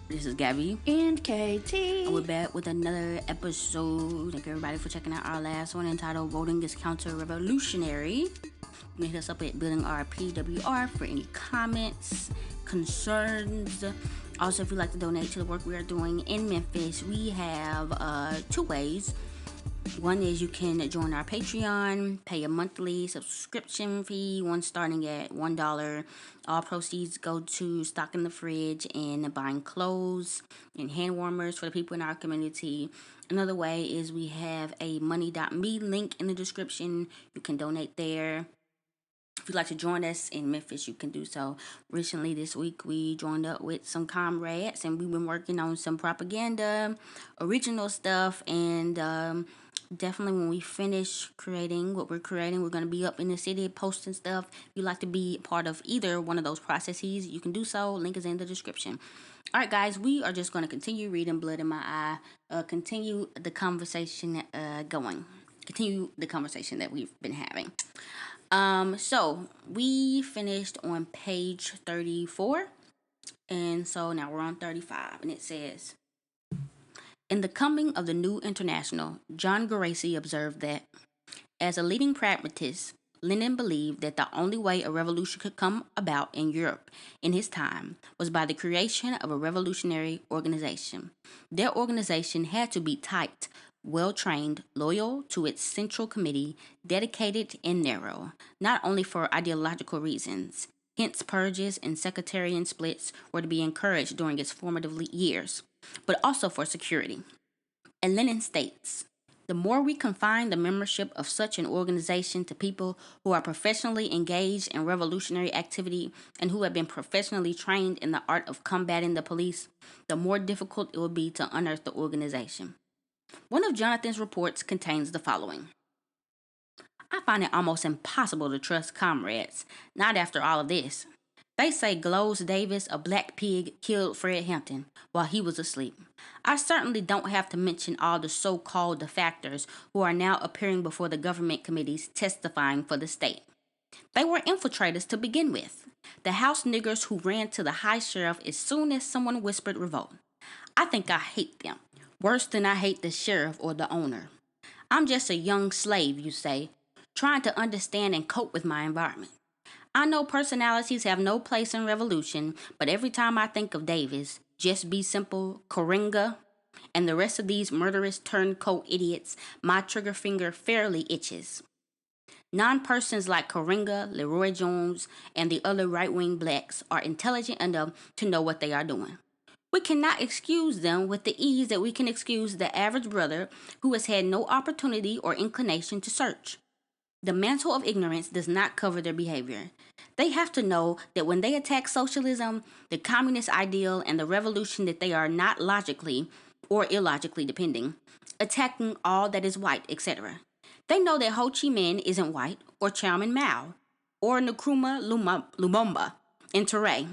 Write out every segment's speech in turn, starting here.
This is Gabby. And KT. We're back with another episode. Thank everybody for checking out our last one entitled Voting is Counter-Revolutionary. You can hit us up at Building Our PWR for any comments, concerns. Also, if you'd like to donate to the work we are doing in Memphis, we have two ways. One is you can join our Patreon, pay a monthly subscription fee, one starting at $1. All proceeds go to stocking the fridge and buying clothes and hand warmers for the people in our community. Another way is we have a money.me link in the description. You can donate there. If you'd like to join us in Memphis, you can do so. Recently, this week, we joined up with some comrades, and we've been working on some propaganda, original stuff, and definitely when we finish creating what we're creating, we're going to be up in the city posting stuff. If you'd like to be part of either one of those processes, you can do so. Link is in the description. All right, guys, we are just going to continue reading Blood in My Eye, continue the conversation going. Continue the conversation that we've been having. So we finished on page 34, and so now we're on 35, and it says, in The Coming of the New International, John Geraci observed that, as a leading pragmatist, Lenin believed that the only way a revolution could come about in Europe in his time was by the creation of a revolutionary organization. Their organization had to be tight, well-trained, loyal to its central committee, dedicated and narrow, not only for ideological reasons. Hence, purges and sectarian splits were to be encouraged during its formative years, but also for security. And Lenin states, the more we confine the membership of such an organization to people who are professionally engaged in revolutionary activity and who have been professionally trained in the art of combating the police, the more difficult it will be to unearth the organization. One of Jonathan's reports contains the following. I find it almost impossible to trust comrades, not after all of this. They say Glows Davis, a black pig, killed Fred Hampton while he was asleep. I certainly don't have to mention all the so-called defectors who are now appearing before the government committees testifying for the state. They were infiltrators to begin with, the house niggers who ran to the high sheriff as soon as someone whispered revolt. I think I hate them, worse than I hate the sheriff or the owner. I'm just a young slave, you say, trying to understand and cope with my environment. I know personalities have no place in revolution, but every time I think of Davis, Just Be Simple, Coringa, and the rest of these murderous turncoat idiots, my trigger finger fairly itches. Non-persons like Coringa, Leroy Jones, and the other right-wing blacks are intelligent enough to know what they are doing. We cannot excuse them with the ease that we can excuse the average brother who has had no opportunity or inclination to search. The mantle of ignorance does not cover their behavior. They have to know that when they attack socialism, the communist ideal, and the revolution, that they are not logically, or illogically depending, attacking all that is white, etc. They know that Ho Chi Minh isn't white, or Chairman Mao, or Nkrumah Lumumba in Ture.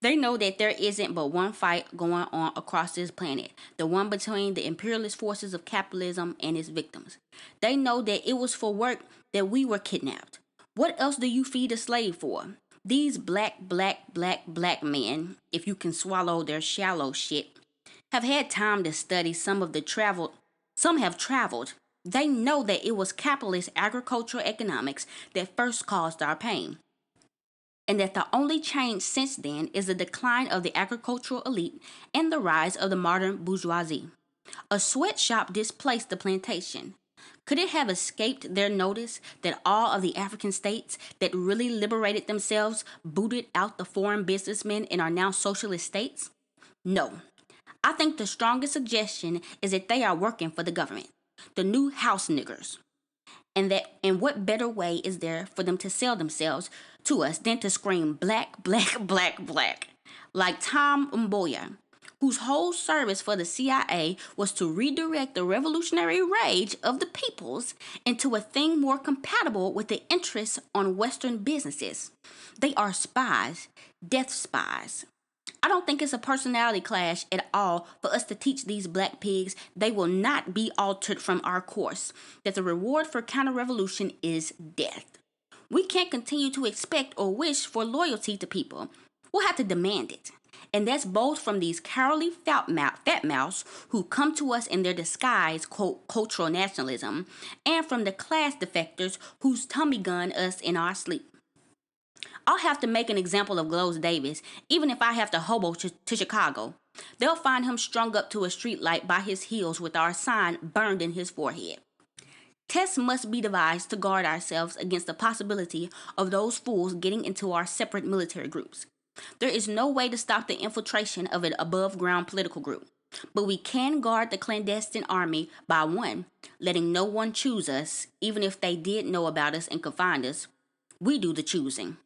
They know that there isn't but one fight going on across this planet, the one between the imperialist forces of capitalism and its victims. They know that it was for work that we were kidnapped. What else do you feed a slave for? These black men, if you can swallow their shallow shit, have had time to study some have traveled. They know that it was capitalist agricultural economics that first caused our pain, and that the only change since then is the decline of the agricultural elite and the rise of the modern bourgeoisie. A sweatshop displaced the plantation. Could it have escaped their notice that all of the African states that really liberated themselves booted out the foreign businessmen and are now socialist states? No. I think the strongest suggestion is that they are working for the government, the new house niggers. And what better way is there for them to sell themselves to us than to scream black, like Tom Mboya, whose whole service for the CIA was to redirect the revolutionary rage of the peoples into a thing more compatible with the interests on Western businesses. They are spies, death spies. I don't think it's a personality clash at all for us to teach these black pigs they will not be altered from our course, that the reward for counter-revolution is death. We can't continue to expect or wish for loyalty to people. We'll have to demand it. And that's both from these cowardly fat mouths who come to us in their disguise, quote, cultural nationalism, and from the class defectors whose tummy gun us in our sleep. I'll have to make an example of Glows Davis, even if I have to hobo to Chicago. They'll find him strung up to a streetlight by his heels with our sign burned in his forehead. Tests must be devised to guard ourselves against the possibility of those fools getting into our separate military groups. There is no way to stop the infiltration of an above ground political group, but we can guard the clandestine army by 1, letting no one choose us, even if they did know about us and could find us. We do the choosing.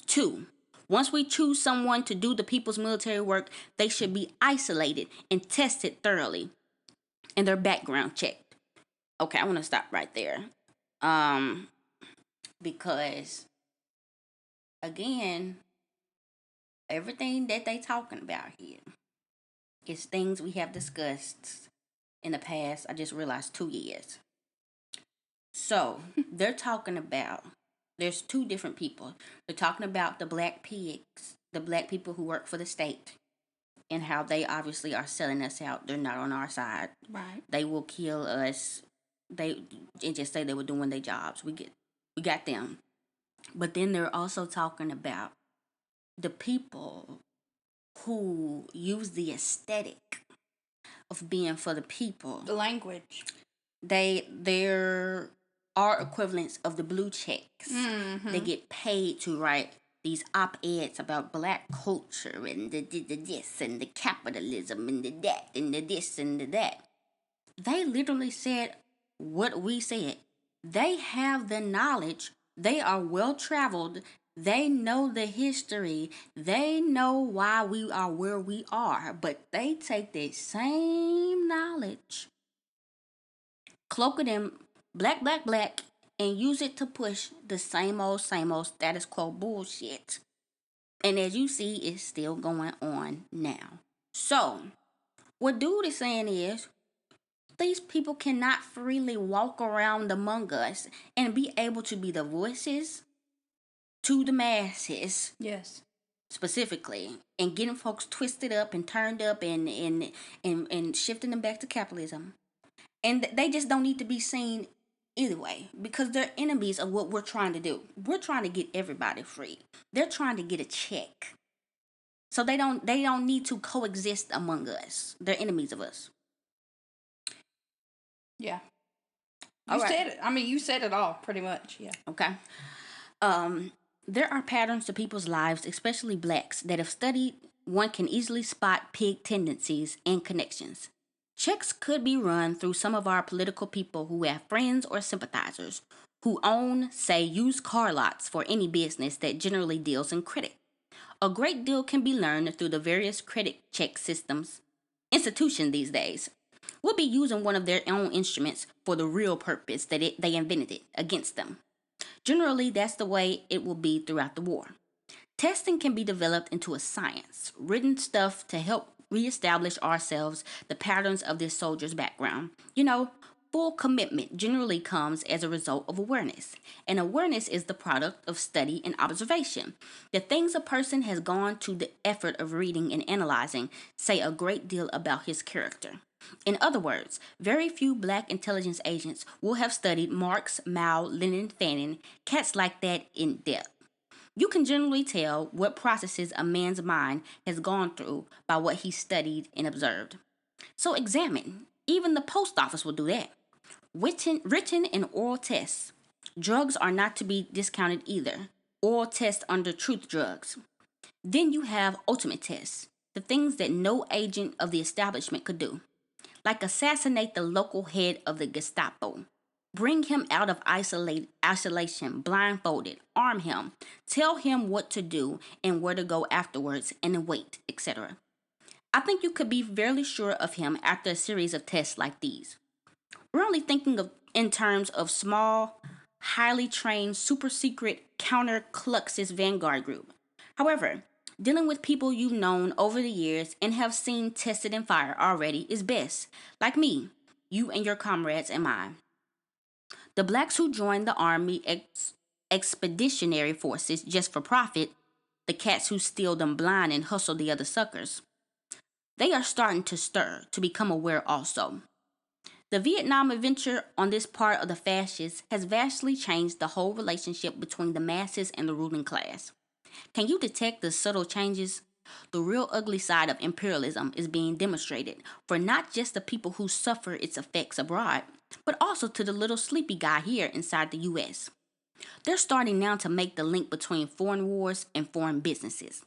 2, once we choose someone to do the people's military work, they should be isolated and tested thoroughly and their background checked. Okay, I want to stop right there. Because again, everything that they talking about here is things we have discussed in the past, I just realized, 2 years. So, they're talking about, there's 2 different people. They're talking about the black pigs, the black people who work for the state, and how they obviously are selling us out. They're not on our side. Right. They will kill us. They and just say they were doing their jobs. We got them. But then they're also talking about the people who use the aesthetic of being for the people. The language. There are equivalents of the blue checks. Mm-hmm. They get paid to write these op-eds about black culture and the this and the capitalism and the that and the this and the that. They literally said what we said. They have the knowledge. They are well traveled. They know the history. They know why we are where we are. But they take that same knowledge, cloak it in black, and use it to push the same old status quo bullshit. And as you see, it's still going on now. So, what dude is saying is, these people cannot freely walk around among us and be able to be the voices to the masses. Yes. Specifically, and getting folks twisted up and turned up and shifting them back to capitalism. And they just don't need to be seen either way, because they're enemies of what we're trying to do. We're trying to get everybody free. They're trying to get a check. So they don't need to coexist among us. They're enemies of us. Yeah. You said it. I mean, you said it all pretty much. Yeah. Okay. There are patterns to people's lives, especially blacks, that if studied, one can easily spot pig tendencies and connections. Checks could be run through some of our political people who have friends or sympathizers who own, say, used car lots for any business that generally deals in credit. A great deal can be learned through the various credit check institution these days. We'll be using one of their own instruments for the real purpose that they invented it against them. Generally, that's the way it will be throughout the war. Testing can be developed into a science, written stuff to help reestablish ourselves the patterns of this soldier's background. Full commitment generally comes as a result of awareness, and awareness is the product of study and observation. The things a person has gone to the effort of reading and analyzing say a great deal about his character. In other words, very few black intelligence agents will have studied Marx, Mao, Lenin, Fanon, cats like that in depth. You can generally tell what processes a man's mind has gone through by what he studied and observed. So examine. Even the post office will do that. Written and oral tests. Drugs are not to be discounted either. Oral tests under truth drugs. Then you have ultimate tests. The things that no agent of the establishment could do. Like assassinate the local head of the Gestapo. Bring him out of isolation, blindfolded, arm him, tell him what to do and where to go afterwards, and wait, etc. I think you could be fairly sure of him after a series of tests like these. We're only thinking of in terms of small, highly trained, super secret counter Kluxus vanguard group. However, dealing with people you've known over the years and have seen tested and fired already is best. Like me, you and your comrades and mine. The blacks who joined the Army Expeditionary Forces just for profit the cats who steal them blind and hustle the other suckers. They are starting to stir, to become aware also. The Vietnam adventure on this part of the fascists has vastly changed the whole relationship between the masses and the ruling class. Can you detect the subtle changes? The real ugly side of imperialism is being demonstrated for not just the people who suffer its effects abroad, but also to the little sleepy guy here inside the US. They're starting now to make the link between foreign wars and foreign businesses,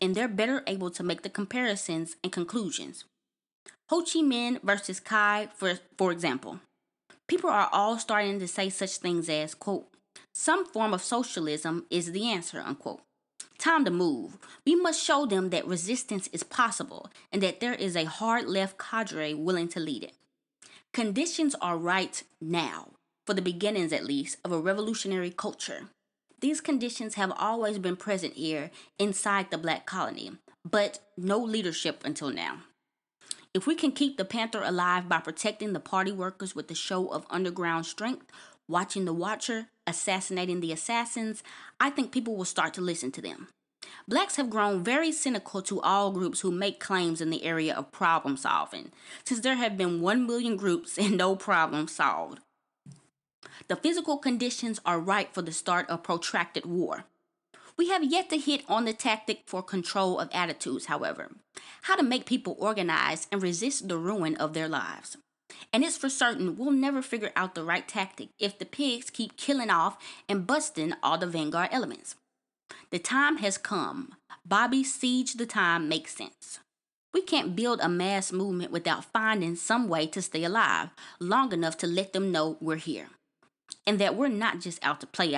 and they're better able to make the comparisons and conclusions. Ho Chi Minh versus Kai, for example. People are all starting to say such things as, quote, some form of socialism is the answer, unquote. Time to move. We must show them that resistance is possible and that there is a hard left cadre willing to lead it. Conditions are right now, for the beginnings at least, of a revolutionary culture. These conditions have always been present here inside the black colony, but no leadership until now. If we can keep the Panther alive by protecting the party workers with the show of underground strength, watching the watcher, assassinating the assassins, I think people will start to listen to them. Blacks have grown very cynical to all groups who make claims in the area of problem solving, since there have been 1 million groups and no problem solved. The physical conditions are right for the start of protracted war. We have yet to hit on the tactic for control of attitudes, however, how to make people organize and resist the ruin of their lives. And it's for certain we'll never figure out the right tactic if the pigs keep killing off and busting all the vanguard elements. The time has come. Bobby's siege the time makes sense. We can't build a mass movement without finding some way to stay alive long enough to let them know we're here. And that we're not just out to play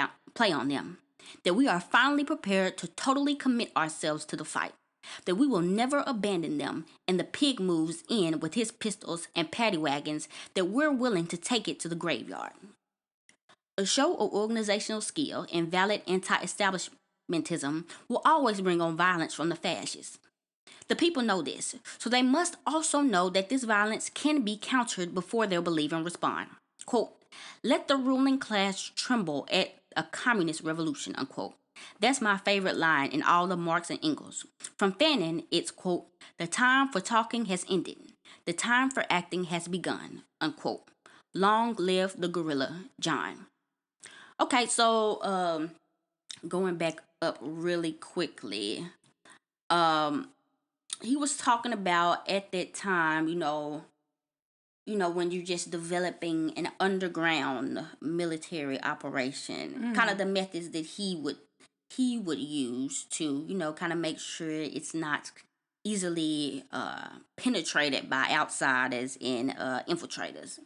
on them. That we are finally prepared to totally commit ourselves to the fight. That we will never abandon them, and the pig moves in with his pistols and paddy wagons, that we're willing to take it to the graveyard. A show of organizational skill and valid anti-establishmentism will always bring on violence from the fascists. The people know this, so they must also know that this violence can be countered before they'll believe and respond. Quote, let the ruling class tremble at a communist revolution, unquote. That's my favorite line in all of Marx and Engels. From Fanon, it's, quote, the time for talking has ended. The time for acting has begun, unquote. Long live the gorilla, John. Okay, so going back up really quickly, he was talking about at that time, when you're just developing an underground military operation, kind of the methods that he would use to, kind of make sure it's not easily penetrated by outsiders and infiltrators.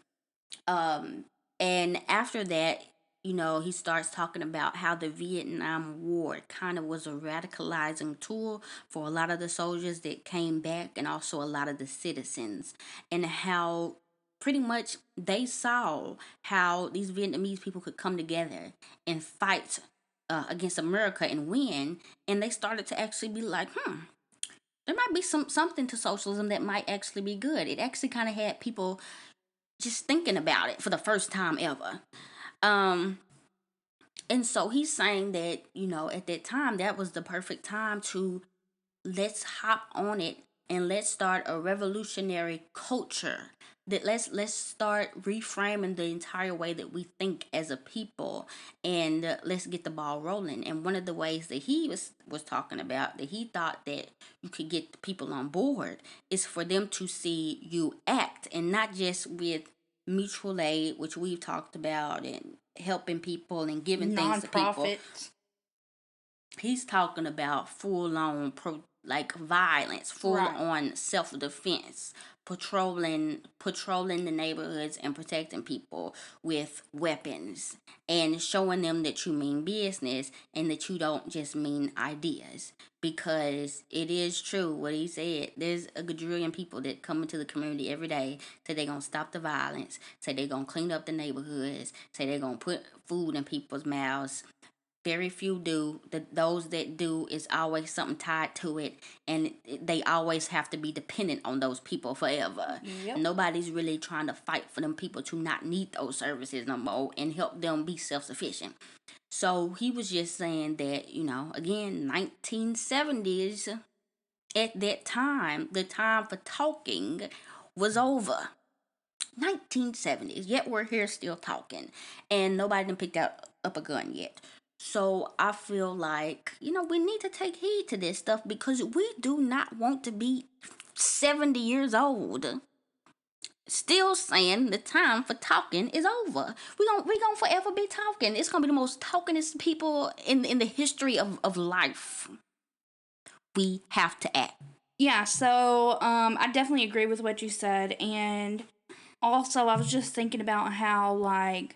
And after that, he starts talking about how the Vietnam War kind of was a radicalizing tool for a lot of the soldiers that came back and also a lot of the citizens, and how pretty much they saw how these Vietnamese people could come together and fight against America and win, and they started to actually be like, there might be something to socialism that might actually be good. It actually kind of had people just thinking about it for the first time ever. And so he's saying that, at that time, that was the perfect time to let's hop on it and let's start a revolutionary culture. That let's start reframing the entire way that we think as a people, and let's get the ball rolling. And one of the ways that he was talking about that he thought that you could get the people on board is for them to see you act, and not just with mutual aid, which we've talked about, and helping people and giving things to people. He's talking about full-on violence, full-on self-defense, patrolling the neighborhoods and protecting people with weapons, and showing them that you mean business and that you don't just mean ideas. Because it is true what he said. There's a gajillion people that come into the community every day, say they're going to stop the violence, say they're going to clean up the neighborhoods, say they're going to put food in people's mouths, Very few do. Those that do is always something tied to it, and they always have to be dependent on those people forever. Yep. Nobody's really trying to fight for them people to not need those services no more and help them be self-sufficient. So he was just saying that, again, 1970s, at that time, the time for talking was over. 1970s, yet we're here still talking, and nobody done picked up a gun yet. So I feel like, we need to take heed to this stuff because we do not want to be 70 years old still saying the time for talking is over. We gonna forever be talking. It's gonna be the most talkingest people in the history of life. We have to act. Yeah, so I definitely agree with what you said, and also I was just thinking about how like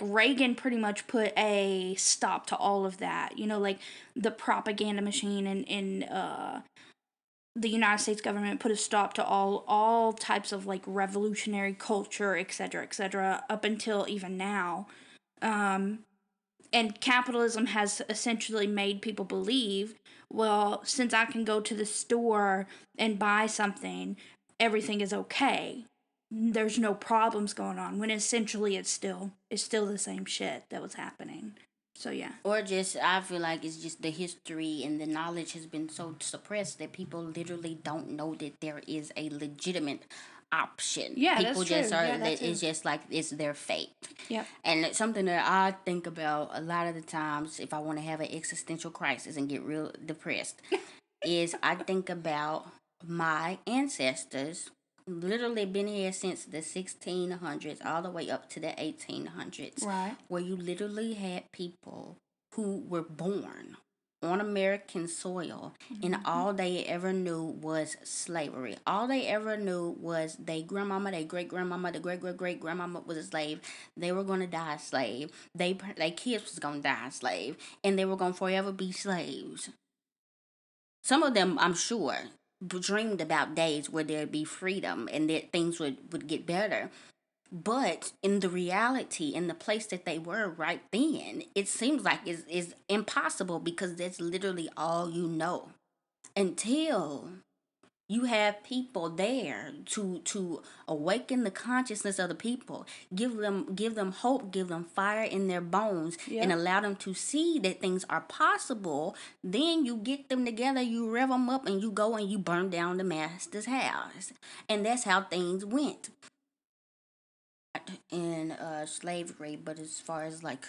Reagan pretty much put a stop to all of that. Like the propaganda machine and the United States government put a stop to all types of like revolutionary culture, etc., up until even now. And capitalism has essentially made people believe, well, since I can go to the store and buy something, everything is okay. There's no problems going on, when essentially it's still the same shit that was happening. So yeah. Or just, I feel like it's just the history and the knowledge has been so suppressed that people literally don't know that there is a legitimate option. Yeah, people that's just true. are Yeah, that it's just like it's their fate. Yep. And it's something that I think about a lot of the times if I want to have an existential crisis and get real depressed is I think about my ancestors literally been here since the 1600s all the way up to the 1800s, Right. where you literally had people who were born on American soil, and all they ever knew was slavery. All they ever knew was their grandmama, their great grandmama, the great great great grandmama was a slave. They were gonna die a slave. Their kids was gonna die a slave, and they were gonna forever be slaves. Some of them, I'm sure, dreamed about days where there'd be freedom and that things would get better. But in the reality, in the place that they were right then, it seems like it's impossible because that's literally all you know. Until you have people there to awaken the consciousness of the people, give them hope, give them fire in their bones, and allow them to see that things are possible. Then you get them together, you rev them up, and you go and you burn down the master's house. And that's how things went in slavery. But as far as like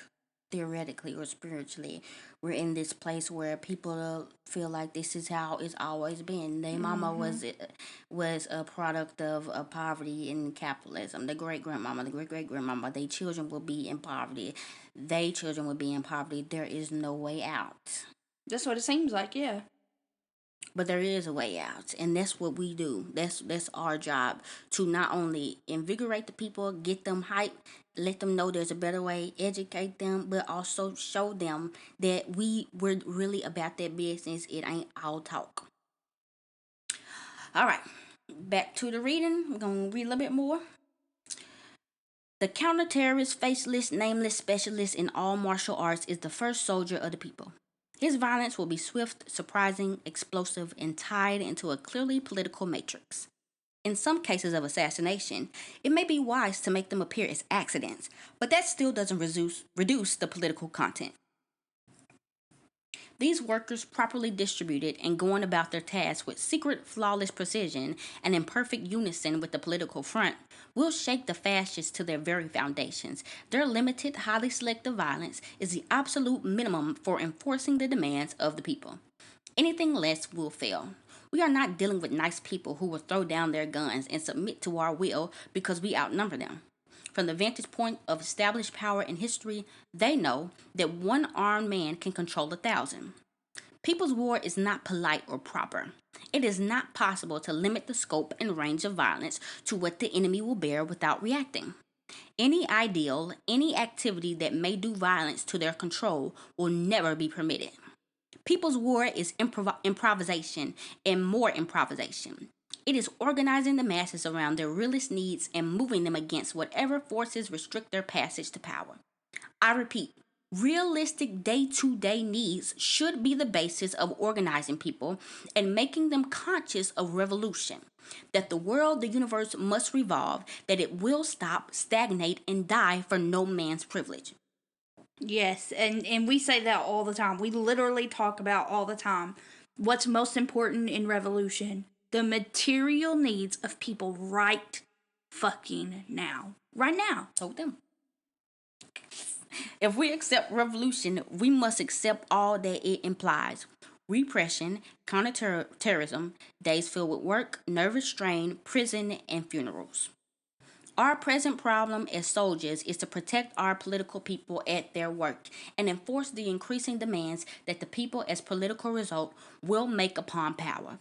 theoretically or spiritually, we're in this place where people feel like this is how it's always been. Their mama was a product of poverty and capitalism. The great grandmama, the great great grandmama, their children will be in poverty. Their children will be in poverty. There is no way out. That's what it seems like. Yeah. But there is a way out, and that's what we do. That's our job, to not only invigorate the people, get them hype, let them know there's a better way, educate them, but also show them that we're really about that business. It ain't all talk. All right, back to the reading. I'm gonna read a little bit more. The counter-terrorist, faceless, nameless specialist in all martial arts is the first soldier of the people. His violence will be swift, surprising, explosive, and tied into a clearly political matrix. In some cases of assassination, it may be wise to make them appear as accidents, but that still doesn't reduce the political content. These workers, properly distributed and going about their tasks with secret, flawless precision and in perfect unison with the political front, will shake the fascists to their very foundations. Their limited, highly selective violence is the absolute minimum for enforcing the demands of the people. Anything less will fail. We are not dealing with nice people who will throw down their guns and submit to our will because we outnumber them. From the vantage point of established power in history, they know that one armed man can control 1,000. People's war is not polite or proper. It is not possible to limit the scope and range of violence to what the enemy will bear without reacting. Any ideal, any activity that may do violence to their control will never be permitted. People's war is improvisation and more improvisation. It is organizing the masses around their realist needs and moving them against whatever forces restrict their passage to power. I repeat, Realistic day-to-day needs should be the basis of organizing people and making them conscious of revolution. That the world, the universe must revolve, that it will stop, stagnate, and die for no man's privilege. Yes, and we say that all the time. We literally talk about all the time what's most important in revolution. The material needs of people right fucking now. Right now. Told them. If we accept revolution, we must accept all that it implies: repression, counterterrorism, days filled with work, nervous strain, prison, and funerals. Our present problem as soldiers is to protect our political people at their work and enforce the increasing demands that the people, as political result, will make upon power.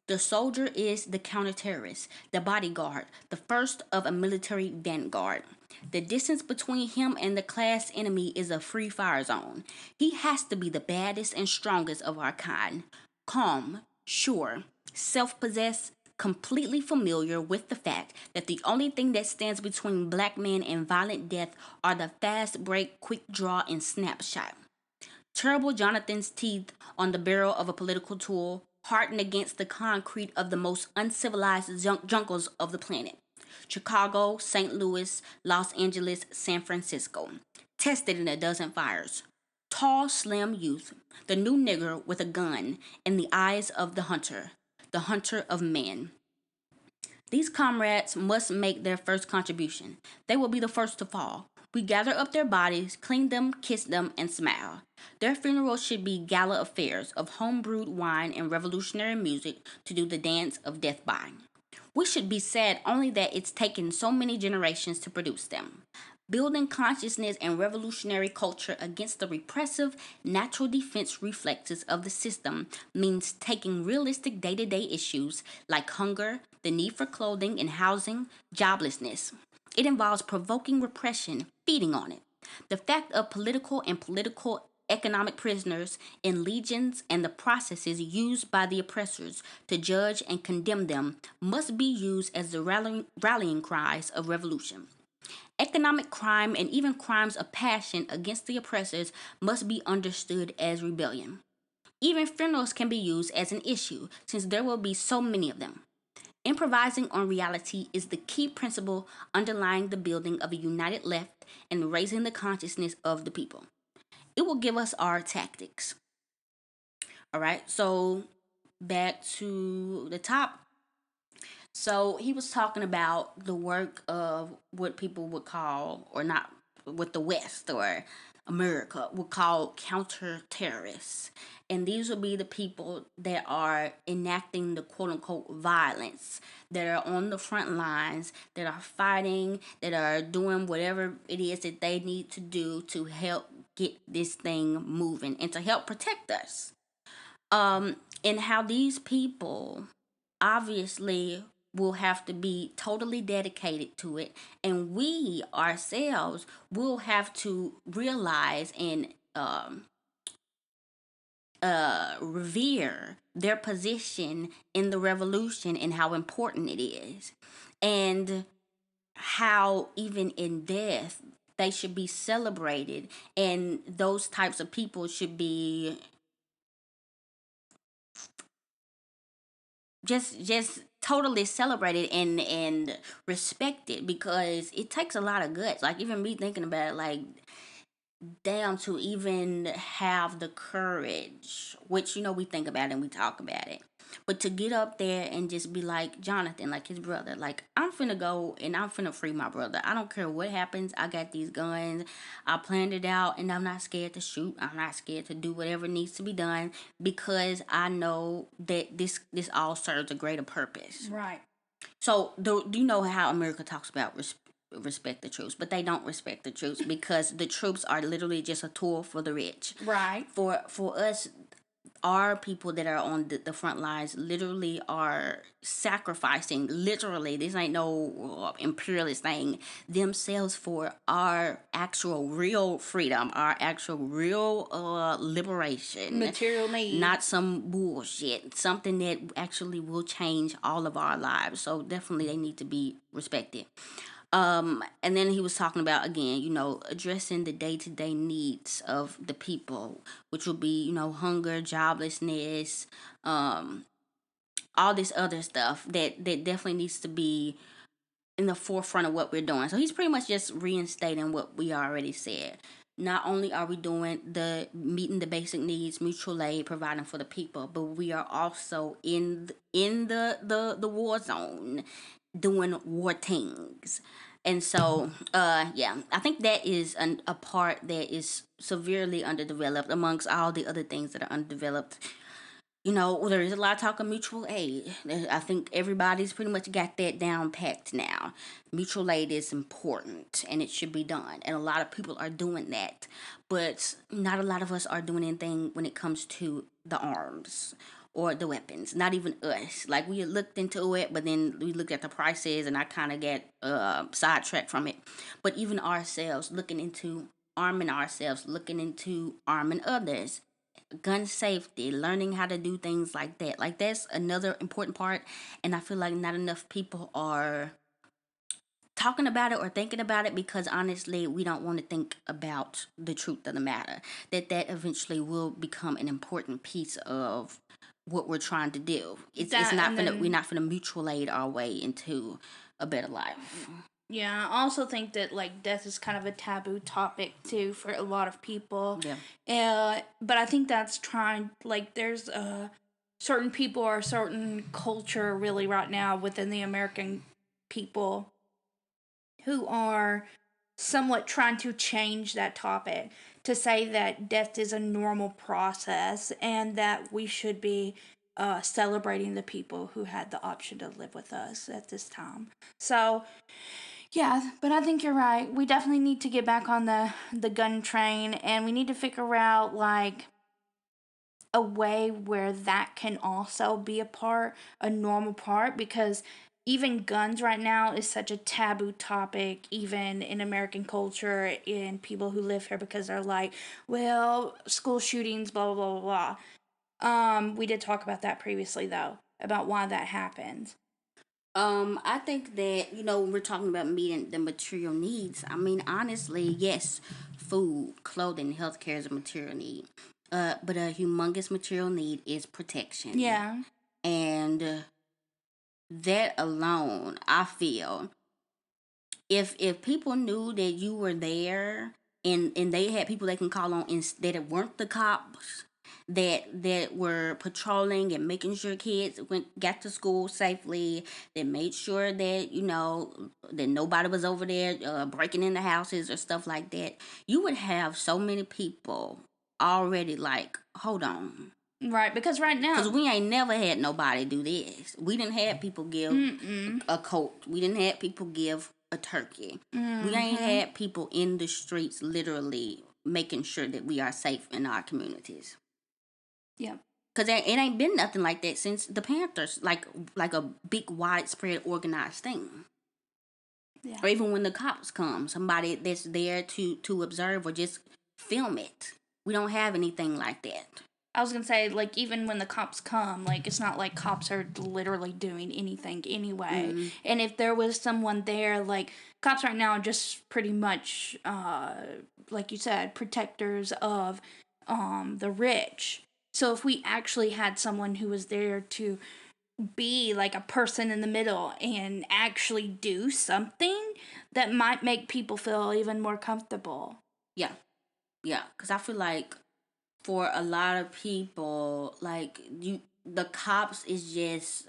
The soldier is the counterterrorist, the bodyguard, the first of a military vanguard. The distance between him and the class enemy is a free fire zone. He has to be the baddest and strongest of our kind. Calm, sure, self possessed, completely familiar with the fact that the only thing that stands between black men and violent death are the fast break, quick draw, and snapshot. Terrible Jonathan's teeth on the barrel of a political tool, hardened against the concrete of the most uncivilized jungles of the planet. Chicago, St. Louis, Los Angeles, San Francisco. Tested in a dozen fires. Tall, slim youth, the new nigger with a gun in the eyes of the hunter of men. These comrades must make their first contribution. They will be the first to fall. We gather up their bodies, clean them, kiss them, and smile. Their funerals should be gala affairs of home-brewed wine and revolutionary music to do the dance of death by. We should be sad only that it's taken so many generations to produce them. Building consciousness and revolutionary culture against the repressive natural defense reflexes of the system means taking realistic day to day issues like hunger, the need for clothing and housing, joblessness. It involves provoking repression, feeding on it. The fact of political economic prisoners in legions and the processes used by the oppressors to judge and condemn them must be used as the rallying cries of revolution. Economic crime and even crimes of passion against the oppressors must be understood as rebellion. Even funerals can be used as an issue since there will be so many of them. Improvising on reality is the key principle underlying the building of a united left and raising the consciousness of the people. It will give us our tactics. All right, so back to the top. So he was talking about the work of what people would call, or not, what the West or America would call counter terrorists. And these would be the people that are enacting the quote unquote violence, that are on the front lines, that are fighting, that are doing whatever it is that they need to do to help get this thing moving and to help protect us. And how these people obviously will have to be totally dedicated to it, and we ourselves will have to realize and revere their position in the revolution and how important it is, and how even in death they should be celebrated, and those types of people should be just totally celebrated and respected, because it takes a lot of guts. Like, even me thinking about it, like, damn, to even have the courage, which, we think about it and we talk about it, but to get up there and just be like Jonathan, like his brother, like, I'm finna go and I'm finna free my brother. I don't care what happens. I got these guns. I planned it out, and I'm not scared to shoot. I'm not scared to do whatever needs to be done, because I know that this all serves a greater purpose. Right. So, do you know how America talks about respect the troops, but they don't respect the troops, because the troops are literally just a tool for the rich. Right. For us, our people that are on the front lines literally are sacrificing, literally, this ain't no imperialist thing, themselves for our actual real freedom, our actual real liberation, Material need. not some bullshit, something that actually will change all of our lives. So definitely they need to be respected. And then he was talking about again, addressing the day to day needs of the people, which will be, hunger, joblessness, um, all this other stuff that definitely needs to be in the forefront of what we're doing. So he's pretty much just reinstating what we already said. Not only are we doing the meeting the basic needs, mutual aid, providing for the people, but we are also in the war zone doing war things. And so, yeah, I think that is a part that is severely underdeveloped amongst all the other things that are underdeveloped. There is a lot of talk of mutual aid. I think everybody's pretty much got that down packed now. Mutual aid is important and it should be done. And a lot of people are doing that. But not a lot of us are doing anything when it comes to the arms or the weapons. Not even us. Like, we looked into it, but then we looked at the prices and I kind of get sidetracked from it. But even ourselves, looking into arming ourselves, looking into arming others, gun safety, learning how to do things like that. Like, that's another important part, and I feel like not enough people are talking about it or thinking about it, because honestly, we don't want to think about the truth of the matter, that eventually will become an important piece of what we're trying to do. It's not gonna, we're not gonna mutual aid our way into a better life. Yeah, I also think that like death is kind of a taboo topic too for a lot of people. Yeah. But I think that's trying, like, there's certain people or a certain culture really right now within the American people who are somewhat trying to change that topic to say that death is a normal process and that we should be celebrating the people who had the option to live with us at this time. So, yeah, but I think you're right. We definitely need to get back on the gun train, and we need to figure out like a way where that can also be a normal part, because even guns right now is such a taboo topic, even in American culture, in people who live here, because they're like, well, school shootings, blah blah blah blah blah. We did talk about that previously though, about why that happens. I think that, when we're talking about meeting the material needs, I mean, honestly, yes, food, clothing, healthcare is a material need. But a humongous material need is protection. Yeah. And that alone, I feel, if people knew that you were there, and they had people they can call on instead, it weren't the cops that were patrolling and making sure kids got to school safely, that made sure that that nobody was over there breaking into houses or stuff like that, you would have so many people already like, hold on. Right, because right now, because we ain't never had nobody do this. We didn't have people give a coat. We didn't have people give a turkey. We ain't had people in the streets literally making sure that we are safe in our communities. Yeah. Because it ain't been nothing like that since the Panthers, like a big, widespread, organized thing. Yeah. Or even when the cops come, somebody that's there to observe or just film it. We don't have anything like that. I was gonna say, like, even when the cops come, like, it's not like cops are literally doing anything anyway. Mm-hmm. And if there was someone there, like, cops right now are just pretty much, like you said, protectors of the rich. So if we actually had someone who was there to be like a person in the middle and actually do something, that might make people feel even more comfortable. Yeah. Yeah. Because I feel like for a lot of people, like, the cops is just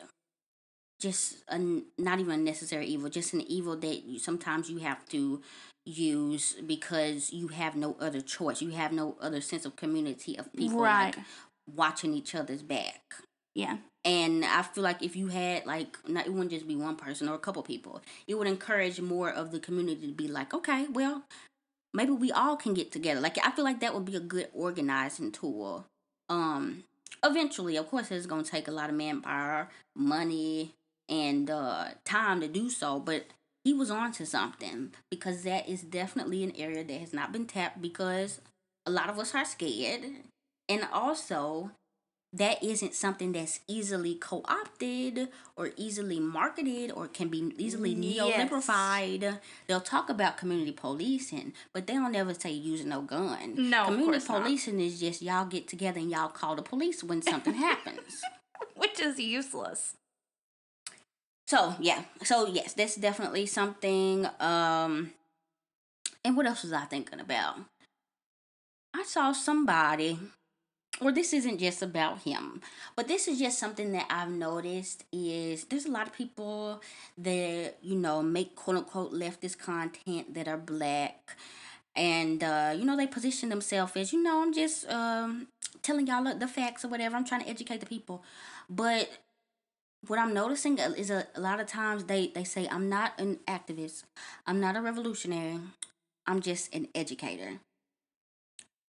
not even a necessary evil, just an evil that sometimes you have to use because you have no other choice. You have no other sense of community of people, Right. like, watching each other's back. Yeah. And I feel like if you had, like, not, it wouldn't just be one person or a couple people, it would encourage more of the community to be like, okay, well, maybe we all can get together. Like, I feel like that would be a good organizing tool. Eventually, of course, it's gonna take a lot of manpower, money, and time to do so. But he was on to something, because that is definitely an area that has not been tapped, because a lot of us are scared, and also that isn't something that's easily co-opted or easily marketed or can be easily neoliberalized. They'll talk about community policing, but they don't ever say using no gun. No, community policing is just y'all get together and y'all call the police when something happens. Which is useless. So yes, that's definitely something. And what else was I thinking about? I saw somebody, or this isn't just about him, but this is just something that I've noticed is there's a lot of people that, make quote unquote leftist content that are black. And, they position themselves as, I'm just telling y'all the facts or whatever. I'm trying to educate the people. But what I'm noticing is a lot of times they say, I'm not an activist. I'm not a revolutionary. I'm just an educator.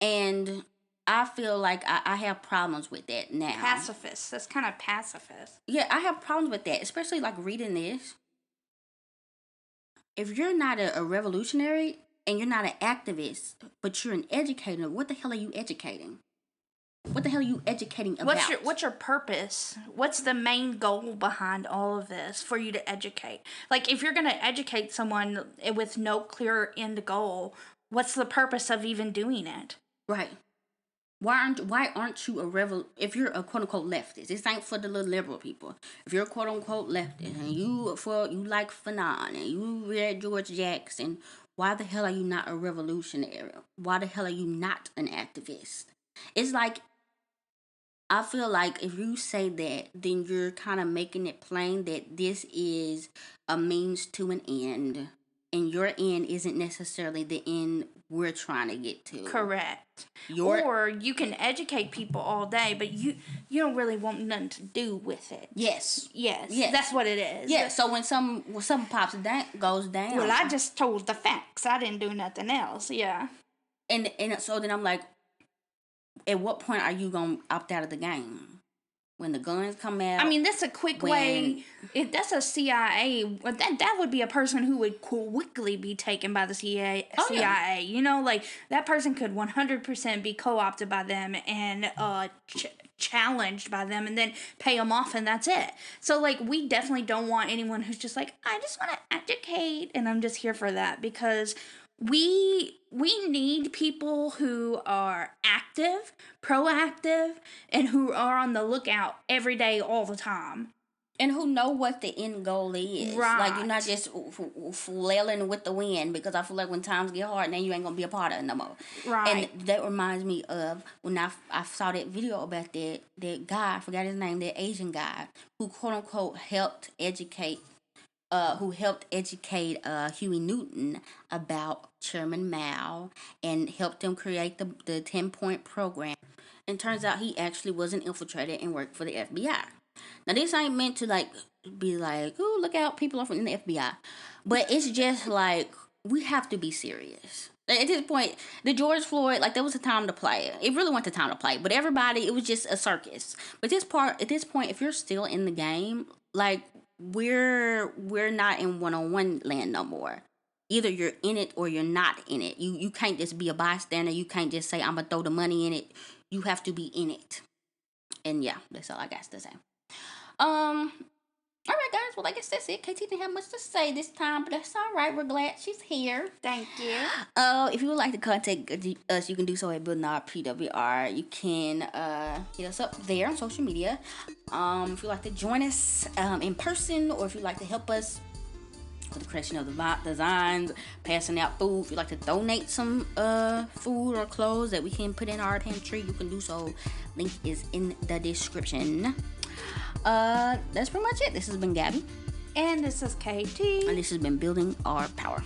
And I feel like I have problems with that now. Pacifist. That's kind of pacifist. Yeah, I have problems with that, especially like reading this. If you're not a revolutionary and you're not an activist, but you're an educator, what the hell are you educating? What the hell are you educating about? What's your purpose? What's the main goal behind all of this for you to educate? Like, if you're going to educate someone with no clear end goal, what's the purpose of even doing it? Right. Why aren't you if you're a quote unquote leftist? This ain't for the little liberal people. If you're a quote unquote leftist and you like Fanon and you read George Jackson, why the hell are you not a revolutionary? Why the hell are you not an activist? It's like, I feel like if you say that, then you're kind of making it plain that this is a means to an end, and your end isn't necessarily the end we're trying to get to. Correct. Or you can educate people all day, but you don't really want nothing to do with it. Yes. That's what it is. Yeah. So when something goes down. Well, I just told the facts. I didn't do nothing else. Yeah. And so then I'm like, at what point are you gonna opt out of the game? When the guns come out? I mean, that's a quick way. If that's a CIA, that would be a person who would quickly be taken by the CIA. Yeah. Like, that person could 100% be co-opted by them and challenged by them and then pay them off, and that's it. So, like, we definitely don't want anyone who's just like, I just want to educate and I'm just here for that, because we need people who are active, proactive, and who are on the lookout every day, all the time. And who know what the end goal is. Right. Like, you're not just flailing with the wind, because I feel like when times get hard, now you ain't going to be a part of it no more. Right. And that reminds me of when I saw that video about that guy, I forgot his name, that Asian guy, who quote-unquote helped educate Huey Newton about Chairman Mao and helped him create the 10-point program. And turns out he actually was an infiltrator and worked for the FBI. Now, this ain't meant to be like, oh, look out, people are from the FBI. But it's just like, we have to be serious. At this point, the George Floyd, there was a time to play. It really wasn't a time to play. But everybody, it was just a circus. But at this point, if you're still in the game, we're not in one-on-one land no more. Either you're in it or you're not in it. You can't just be a bystander. You can't just say, I'm going to throw the money in it. You have to be in it. And yeah, that's all I got to say. All right, guys. Well, I guess that's it. KT didn't have much to say this time, but that's all right. We're glad she's here. Thank you. If you would like to contact us, you can do so at Building Our PWR. You can hit us up there on social media. If you'd like to join us in person, or if you'd like to help us with the creation of the designs, passing out food, if you'd like to donate some food or clothes that we can put in our pantry, you can do so. Link is in the description. That's pretty much it. This has been Gabby. And this is KT. And this has been Building Our Power.